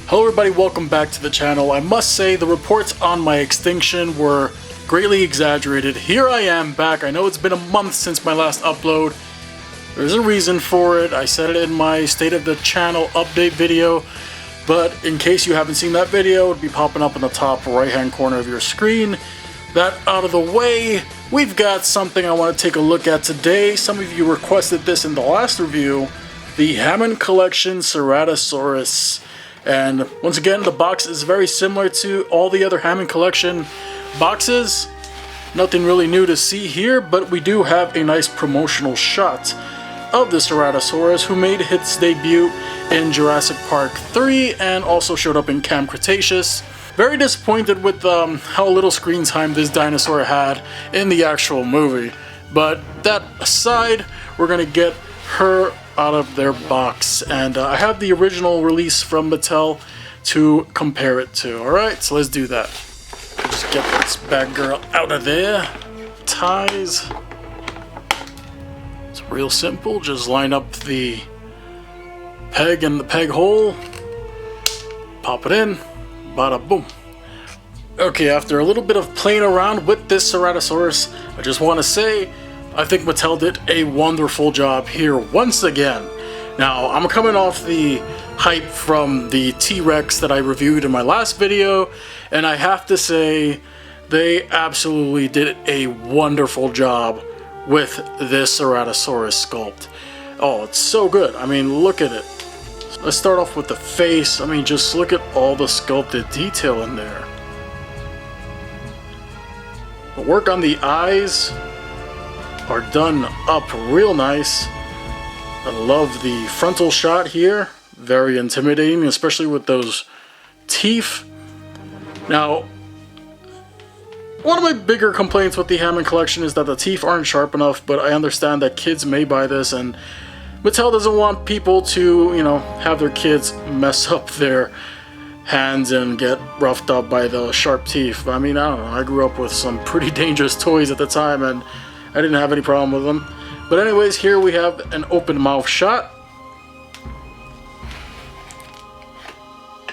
Hello everybody, welcome back to the channel. I must say the reports on my extinction were greatly exaggerated. Here I am back. I know it's been a month since my last upload. There's a reason for it. I said it in my State of the Channel update video, but in case you haven't seen that video, it'll be popping up in the top right hand corner of your screen. That out of the way, we've got something I want to take a look at today. Some of you requested this in the last review, the Hammond Collection Ceratosaurus. And once again, the box is very similar to all the other Hammond Collection boxes. Nothing really new to see here, but we do have a nice promotional shot of the Ceratosaurus, who made its debut in Jurassic Park 3 and also showed up in Camp Cretaceous. Very disappointed with how little screen time this dinosaur had in the actual movie. But that aside, we're going to get her out of their box, and I have the original release from Maattel to compare it to. Alright, so let's do that. Just get this bad girl out of there. Ties. It's real simple, just line up the peg in the peg hole, pop it in, bada boom. Okay, after a little bit of playing around with this Ceratosaurus, I just want to say I think Mattel did a wonderful job here once again. Now, I'm coming off the hype from the T-Rex that I reviewed in my last video, and I have to say they absolutely did a wonderful job with this Ceratosaurus sculpt. Oh, it's so good. I mean, look at it. Let's start off with the face. I mean, just look at all the sculpted detail in there. The work on the eyes are done up real nice. I love the frontal shot here. Very intimidating, especially with those teeth. Now, one of my bigger complaints with the Hammond Collection is that the teeth aren't sharp enough, but I understand that kids may buy this, and Mattel doesn't want people to, you know, have their kids mess up their hands and get roughed up by the sharp teeth. I mean, I don't know, I grew up with some pretty dangerous toys at the time, and I didn't have any problem with them. But anyways, here we have an open mouth shot.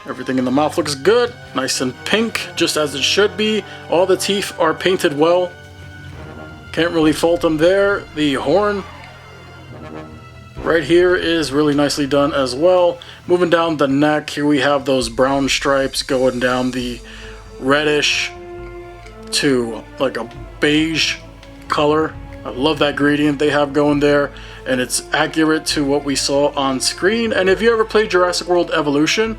Everything in the mouth looks good, nice and pink, just as it should be. All the teeth are painted well. Can't really fault them there. The horn right here is really nicely done as well. Moving down the neck, here we have those brown stripes going down the reddish to like a beige color. I love that gradient they have going there, and it's accurate to what we saw on screen. And if you ever played Jurassic World Evolution,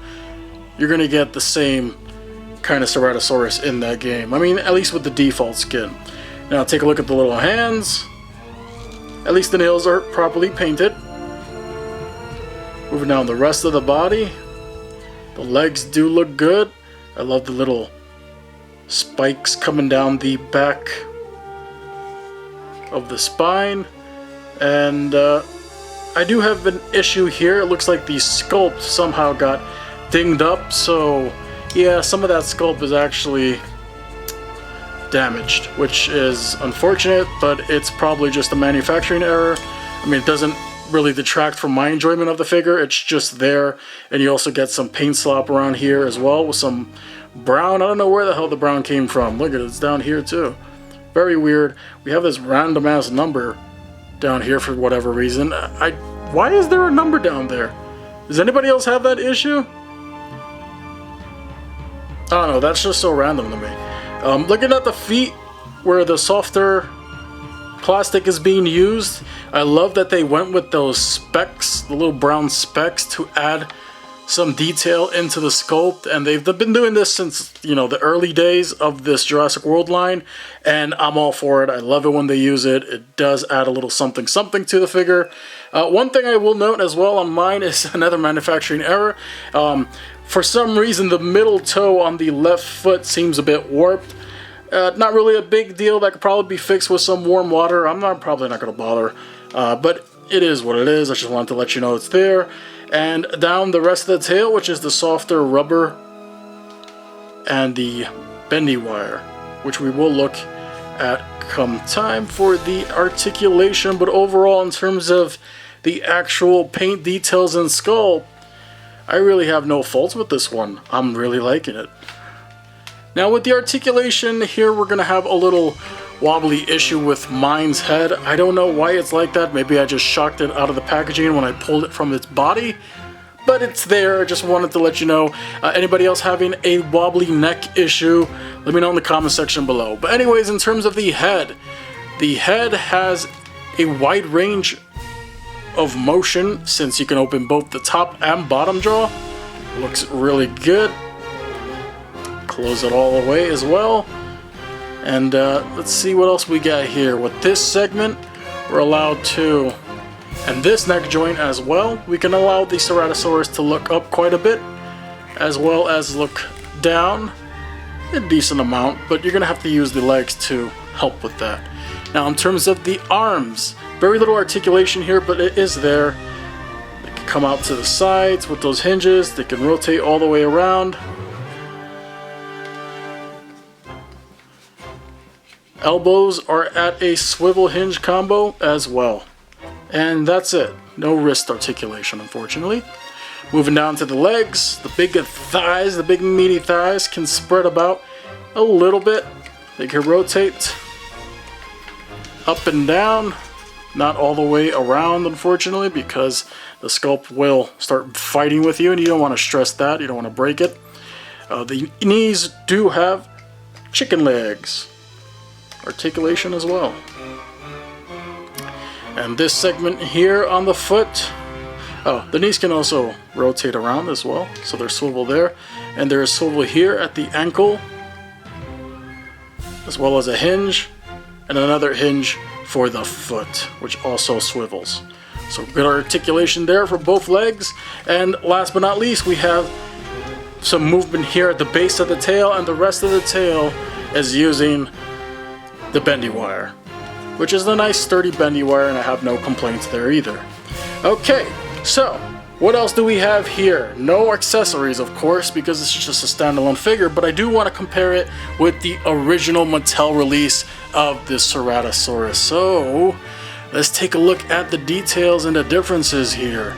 you're gonna get the same kind of Ceratosaurus in that game. I mean, at least with the default skin. Now take a look at the little hands. At least the nails are properly painted. Moving down the rest of the body, the legs do look good. I love the little spikes coming down the back of the spine, and I do have an issue here. It looks like the sculpt somehow got dinged up, so yeah, some of that sculpt is actually damaged, which is unfortunate, but it's probably just a manufacturing error. I mean, it doesn't really detract from my enjoyment of the figure, it's just there. And you also get some paint slop around here as well with some brown. I don't know where the hell the brown came from. Look at it, it's down here too. Very weird. We have this random ass number down here for whatever reason. Why is there a number down there? Does anybody else have that issue? I don't know, that's just so random to me. Looking at the feet where the softer plastic is being used, I love that they went with those specks, the little brown specks, to add some detail into the sculpt, and they've been doing this since, you know, the early days of this Jurassic World line, and I'm all for it. I love it when they use it. It does add a little something to the figure. One thing I will note as well on mine is another manufacturing error. For some reason, the middle toe on the left foot seems a bit warped. Not really a big deal. That could probably be fixed with some warm water. I'm probably not going to bother, but it is what it is. I just wanted to let you know it's there. And down the rest of the tail, which is the softer rubber and the bendy wire, which we will look at come time for the articulation. But overall, in terms of the actual paint details and sculpt, I really have no faults with this one. I'm really liking it. Now with the articulation here, we're going to have a little wobbly issue with mine's head. I don't know why it's like that. Maybe I just shocked it out of the packaging when I pulled it from its body. But it's there. I just wanted to let you know. Anybody else having a wobbly neck issue, let me know in the comment section below. But anyways, in terms of the head has a wide range of motion since you can open both the top and bottom jaw. Looks really good. Close it all the way as well. And let's see what else we got here. With this segment, we're allowed to, and this neck joint as well, we can allow the Ceratosaurus to look up quite a bit, as well as look down a decent amount, but you're going to have to use the legs to help with that. Now in terms of the arms, very little articulation here, but it is there. They can come out to the sides with those hinges. They can rotate all the way around. Elbows are at a swivel hinge combo as well. And that's it. No wrist articulation, unfortunately. Moving down to the legs, the big thighs, the big meaty thighs can spread about a little bit. They can rotate up and down. Not all the way around, unfortunately, because the sculpt will start fighting with you, and you don't want to stress that. You don't want to break it. The knees do have chicken legs. Articulation as well. And this segment here on the foot, the knees can also rotate around as well, so there's swivel there. And there's swivel here at the ankle, as well as a hinge, and another hinge for the foot, which also swivels. So good articulation there for both legs. And last but not least, we have some movement here at the base of the tail, and the rest of the tail is using the bendy wire, which is a nice sturdy bendy wire, and I have no complaints there either. Okay, so what else do we have here? No accessories, of course, because this is just a standalone figure, but I do want to compare it with the original Mattel release of the Ceratosaurus. So let's take a look at the details and the differences here.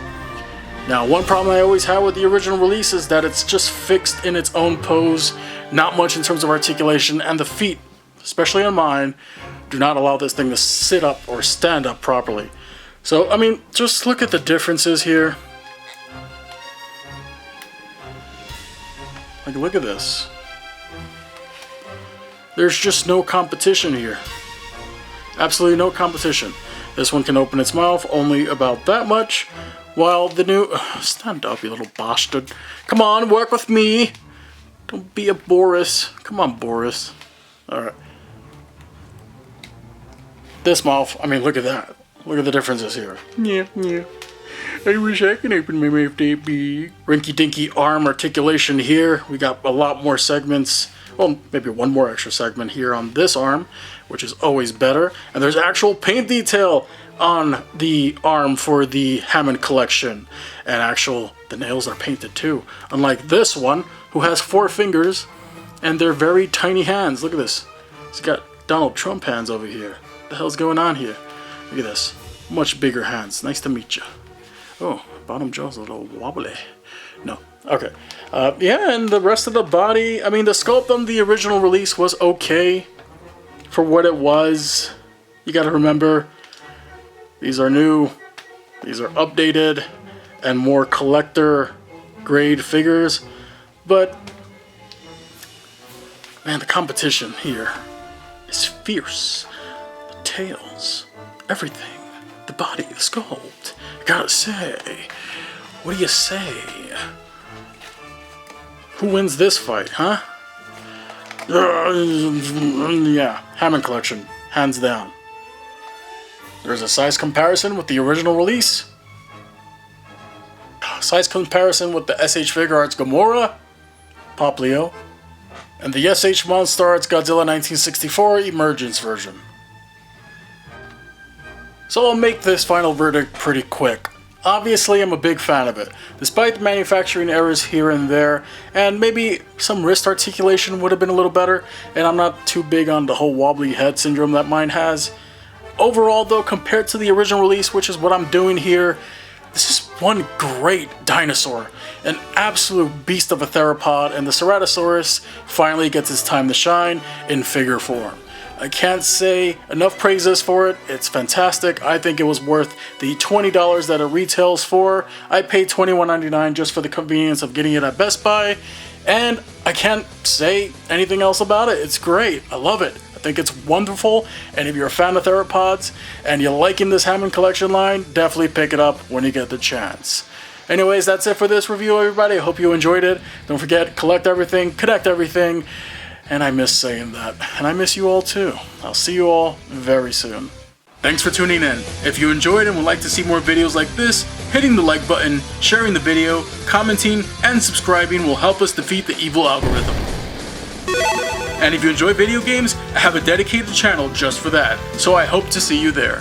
Now, one problem I always had with the original release is that it's just fixed in its own pose, not much in terms of articulation, and the feet, especially on mine, do not allow this thing to sit up or stand up properly. So, I mean, just look at the differences here. Like, look at this. There's just no competition here. Absolutely no competition. This one can open its mouth only about that much, while the new... stand up, you little bastard. Come on, work with me. Don't be a Boris. Come on, Boris. Alright. This mouth, I mean, look at that. Look at the differences here. Yeah. I wish I could open my mouth that big. Rinky-dinky arm articulation here. We got a lot more segments. Well, maybe one more extra segment here on this arm, which is always better. And there's actual paint detail on the arm for the Hammond Collection. And the nails are painted too. Unlike this one, who has 4 fingers, and they're very tiny hands. Look at this. He's got Donald Trump hands over here. What the hell's going on here? Look at this. Much bigger hands. Nice to meet you. Oh, bottom jaw's a little wobbly. No. Okay. Yeah, and the rest of the body, I mean, the sculpt on the original release was okay for what it was. You gotta remember, these are new, these are updated, and more collector grade figures. But, man, the competition here is fierce. The tails, everything. The body, the sculpt. I gotta say, what do you say? Who wins this fight, huh? Yeah, Hammond Collection, hands down. There's a size comparison with the original release. Size comparison with the SH Figuarts Gamora, Pop Leo, and the SH Monstarts Godzilla 1964 Emergence version. So I'll make this final verdict pretty quick. Obviously, I'm a big fan of it, despite the manufacturing errors here and there, and maybe some wrist articulation would have been a little better, and I'm not too big on the whole wobbly head syndrome that mine has. Overall though, compared to the original release, which is what I'm doing here, this is one great dinosaur, an absolute beast of a theropod, and the Ceratosaurus finally gets its time to shine in figure form. I can't say enough praises for it. It's fantastic. I think it was worth the $20 that it retails for. I paid $21.99 just for the convenience of getting it at Best Buy, and I can't say anything else about it. It's great. I love it. I think it's wonderful, and if you're a fan of theropods and you're liking this Hammond Collection line, definitely pick it up when you get the chance. Anyways, that's it for this review, everybody. I hope you enjoyed it. Don't forget, collect everything, connect everything. And I miss saying that. And I miss you all too. I'll see you all very soon. Thanks for tuning in. If you enjoyed and would like to see more videos like this, hitting the like button, sharing the video, commenting, and subscribing will help us defeat the evil algorithm. And if you enjoy video games, I have a dedicated channel just for that, so I hope to see you there.